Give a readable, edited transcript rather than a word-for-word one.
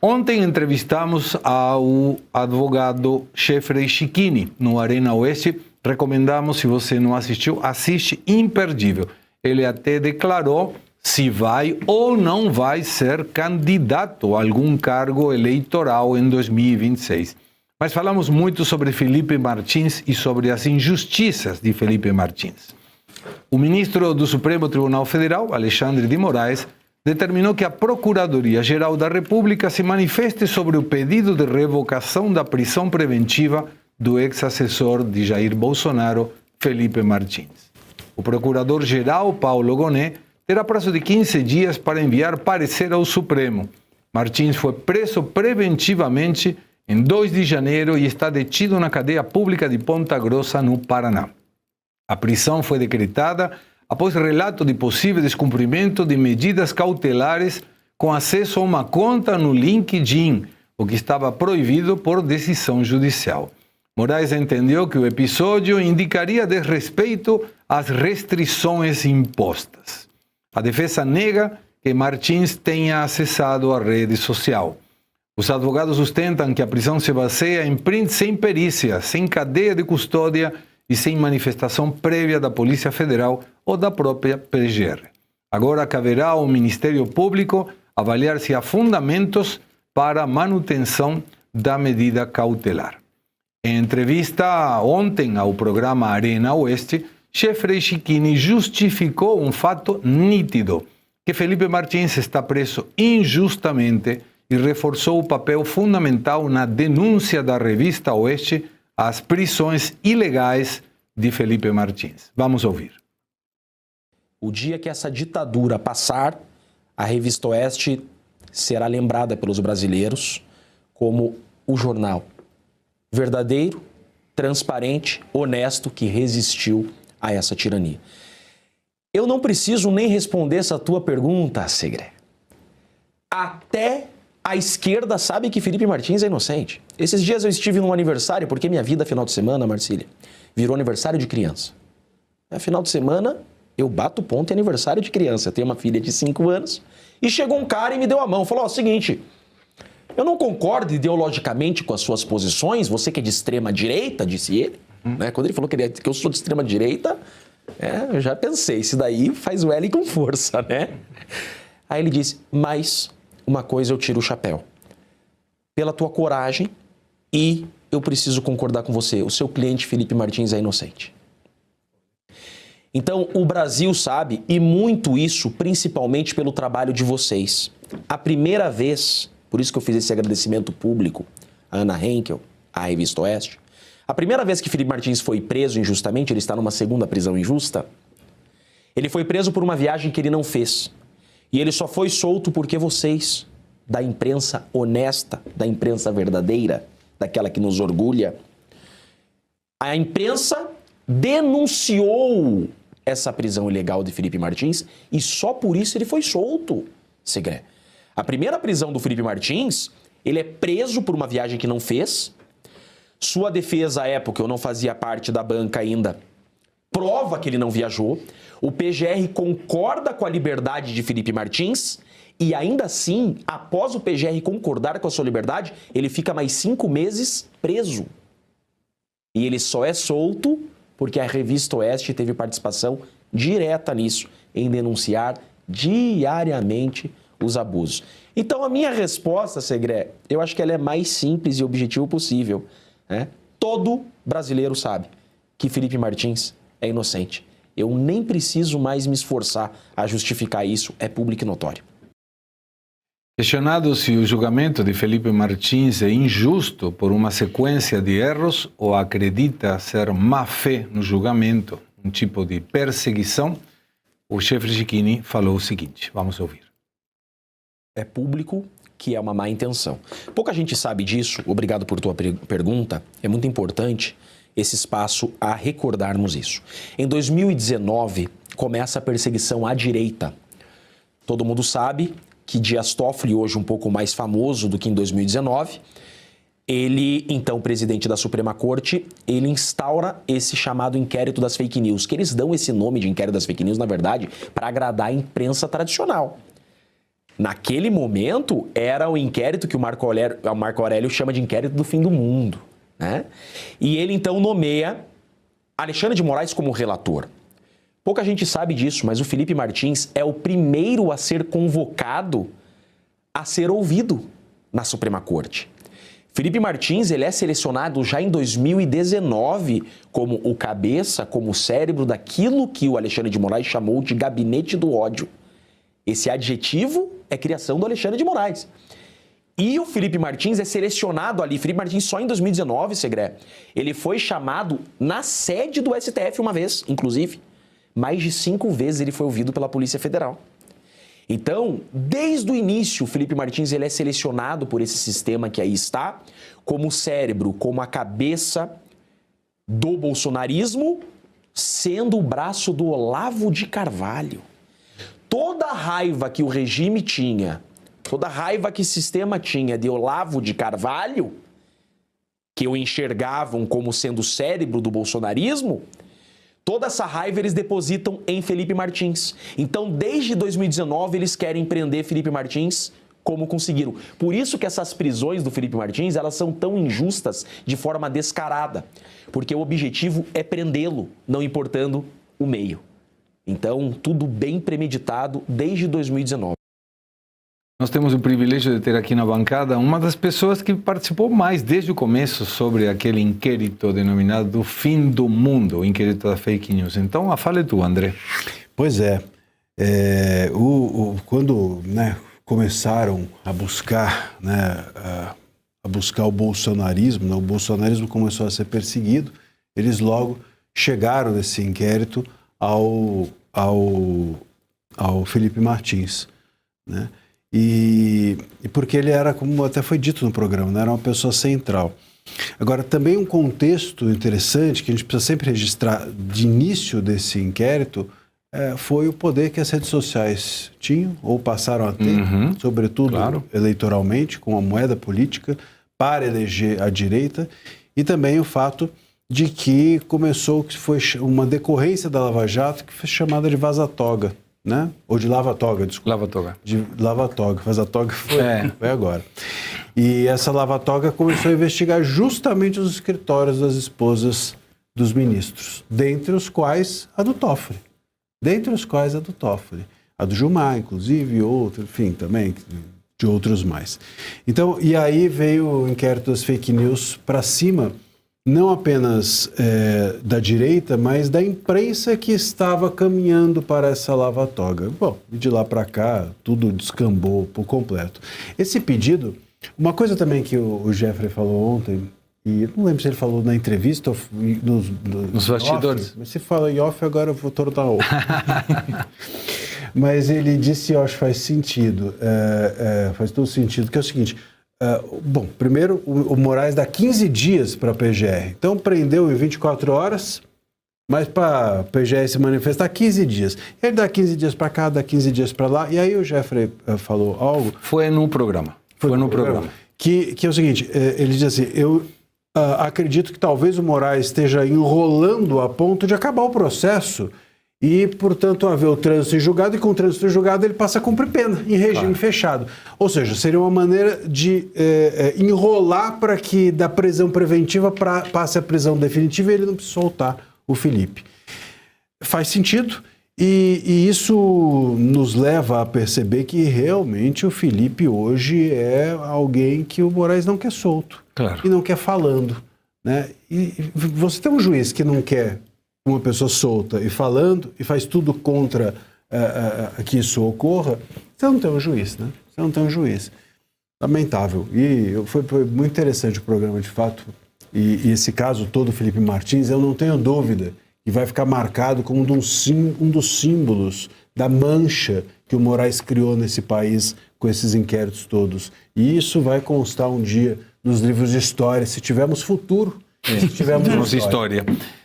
Ontem entrevistamos ao advogado Jeffrey Chicchini no Arena Oeste. Recomendamos, se você não assistiu, assiste, imperdível. Ele até declarou se vai ou não vai ser candidato a algum cargo eleitoral em 2026. Mas falamos muito sobre Felipe Martins e sobre as injustiças de Felipe Martins. O ministro do Supremo Tribunal Federal, Alexandre de Moraes, determinou que a Procuradoria-Geral da República se manifeste sobre o pedido de revocação da prisão preventiva do ex-assessor de Jair Bolsonaro, Felipe Martins. O procurador-geral, Paulo Gonet, terá prazo de 15 dias para enviar parecer ao Supremo. Martins foi preso preventivamente em 2 de janeiro e está detido na cadeia pública de Ponta Grossa, no Paraná. A prisão foi decretada após relato de possível descumprimento de medidas cautelares com acesso a uma conta no LinkedIn, o que estava proibido por decisão judicial. Moraes entendeu que o episódio indicaria desrespeito às restrições impostas. A defesa nega que Martins tenha acessado a rede social. Os advogados sustentam que a prisão se baseia em prints sem perícia, sem cadeia de custódia e sem manifestação prévia da Polícia Federal ou da própria PGR. Agora caberá ao Ministério Público avaliar se há fundamentos para a manutenção da medida cautelar. Em entrevista ontem ao programa Arena Oeste, Jeffrey Chicchini justificou um fato nítido, que Felipe Martins está preso injustamente, e reforçou o papel fundamental na denúncia da revista Oeste às prisões ilegais de Felipe Martins. Vamos ouvir. O dia que essa ditadura passar, a revista Oeste será lembrada pelos brasileiros como o jornal verdadeiro, transparente, honesto que resistiu a essa tirania. Eu não preciso nem responder essa tua pergunta, Segre. Até a esquerda sabe que Felipe Martins é inocente. Esses dias eu estive num aniversário, porque minha vida, final de semana, Marcília, virou aniversário de criança. Final de semana, eu bato ponto em aniversário de criança. Eu tenho uma filha de 5 anos e chegou um cara e me deu a mão. Falou, seguinte, eu não concordo ideologicamente com as suas posições, você que é de extrema direita, disse ele. Né? Quando ele falou que eu sou de extrema direita, eu já pensei, isso daí faz o L com força, né? Aí ele disse, mas uma coisa eu tiro o chapéu. Pela tua coragem, e eu preciso concordar com você, o seu cliente Felipe Martins é inocente. Então, o Brasil sabe, e muito isso, principalmente pelo trabalho de vocês. A primeira vez, por isso que eu fiz esse agradecimento público a Ana Henkel, à Revista Oeste, a primeira vez que Felipe Martins foi preso injustamente, ele está numa segunda prisão injusta, ele foi preso por uma viagem que ele não fez. E ele só foi solto porque vocês, da imprensa honesta, da imprensa verdadeira, daquela que nos orgulha, a imprensa denunciou essa prisão ilegal de Felipe Martins e só por isso ele foi solto, Segre. A primeira prisão do Felipe Martins, ele é preso por uma viagem que não fez. Sua defesa, à época, eu não fazia parte da banca ainda, prova que ele não viajou. O PGR concorda com a liberdade de Felipe Martins e ainda assim, após o PGR concordar com a sua liberdade, ele fica mais 5 meses preso. E ele só é solto porque a Revista Oeste teve participação direta nisso, em denunciar diariamente os abusos. Então a minha resposta, Segre, eu acho que ela é mais simples e objetiva possível. Né? Todo brasileiro sabe que Felipe Martins é inocente. Eu nem preciso mais me esforçar a justificar isso, é público e notório. Questionado se o julgamento de Felipe Martins é injusto por uma sequência de erros ou acredita ser má-fé no julgamento, um tipo de perseguição, o chefe Chicchini falou o seguinte, vamos ouvir. É público que é uma má intenção. Pouca gente sabe disso, obrigado por tua pergunta, é muito importante esse espaço a recordarmos isso. Em 2019, começa a perseguição à direita. Todo mundo sabe que Dias Toffoli, hoje um pouco mais famoso do que em 2019, ele, então presidente da Suprema Corte, ele instaura esse chamado inquérito das fake news, que eles dão esse nome de inquérito das fake news, na verdade, para agradar a imprensa tradicional. Naquele momento, era o inquérito que o Marco Aurélio chama de inquérito do fim do mundo, né? E ele, então, nomeia Alexandre de Moraes como relator. Pouca gente sabe disso, mas o Felipe Martins é o primeiro a ser convocado a ser ouvido na Suprema Corte. Felipe Martins, ele é selecionado já em 2019 como o cabeça, como o cérebro daquilo que o Alexandre de Moraes chamou de gabinete do ódio. Esse adjetivo é criação do Alexandre de Moraes. E o Felipe Martins é selecionado ali. Felipe Martins só em 2019, Segré. Ele foi chamado na sede do STF uma vez, inclusive. Mais de 5 vezes ele foi ouvido pela Polícia Federal. Então, desde o início, o Felipe Martins ele é selecionado por esse sistema que aí está, como o cérebro, como a cabeça do bolsonarismo, sendo o braço do Olavo de Carvalho. Toda a raiva que o regime tinha, toda a raiva que o sistema tinha de Olavo de Carvalho, que o enxergavam como sendo o cérebro do bolsonarismo, toda essa raiva eles depositam em Felipe Martins. Então, desde 2019, eles querem prender Felipe Martins como conseguiram. Por isso que essas prisões do Felipe Martins, elas são tão injustas de forma descarada. Porque o objetivo é prendê-lo, não importando o meio. Então, tudo bem premeditado desde 2019. Nós temos o privilégio de ter aqui na bancada uma das pessoas que participou mais desde o começo sobre aquele inquérito denominado do fim do mundo, o inquérito da fake news. Então, fale tu, André. Pois é. Quando começaram a buscar, a buscar o bolsonarismo, o bolsonarismo começou a ser perseguido, eles logo chegaram nesse inquérito ao Felipe Martins, né? E porque ele era, como até foi dito no programa, né, era uma pessoa central. Agora, também um contexto interessante que a gente precisa sempre registrar de início desse inquérito foi o poder que as redes sociais tinham ou passaram a ter, sobretudo eleitoralmente, com a moeda política, para eleger a direita, e também o fato de que começou, que foi uma decorrência da Lava Jato, que foi chamada de vaza-toga, né? Ou de lava-toga, desculpa. Lava-toga. De lava-toga. Vaza-toga foi agora. E essa lava-toga começou a investigar justamente os escritórios das esposas dos ministros, dentre os quais a do Toffoli. A do Gilmar, inclusive, outro, enfim, também, de outros mais. Então, e aí veio o inquérito das fake news para cima, não apenas da direita, mas da imprensa que estava caminhando para essa lava-toga. Bom, de lá para cá, tudo descambou por completo. Esse pedido, uma coisa também que o Jeffrey falou ontem, e não lembro se ele falou na entrevista ou nos bastidores. Off, mas se fala em off, agora eu vou tornar off. Mas ele disse, eu acho que faz sentido, faz todo sentido, que é o seguinte... bom, primeiro, o Moraes dá 15 dias para a PGR. Então, prendeu em 24 horas, mas para a PGR se manifestar, 15 dias. Ele dá 15 dias para cá, dá 15 dias para lá. E aí o Jeffrey falou algo... Foi no programa. Foi no programa. Que é o seguinte, ele diz assim, eu acredito que talvez o Moraes esteja enrolando a ponto de acabar o processo e, portanto, haver o trânsito em julgado, e com o trânsito em julgado ele passa a cumprir pena em regime fechado. Ou seja, seria uma maneira de enrolar para que da prisão preventiva passe a prisão definitiva e ele não precisa soltar o Felipe. Faz sentido, e isso nos leva a perceber que realmente o Felipe hoje é alguém que o Moraes não quer solto e não quer falando, né? E você tem um juiz que não quer uma pessoa solta e falando, e faz tudo contra que isso ocorra, você não tem um juiz, né? Você não tem um juiz. Lamentável. E foi muito interessante o programa, de fato. E esse caso todo, Felipe Martins, eu não tenho dúvida que vai ficar marcado como um dos símbolos da mancha que o Moraes criou nesse país com esses inquéritos todos. E isso vai constar um dia nos livros de história, se tivermos futuro, se tivermos nossa história.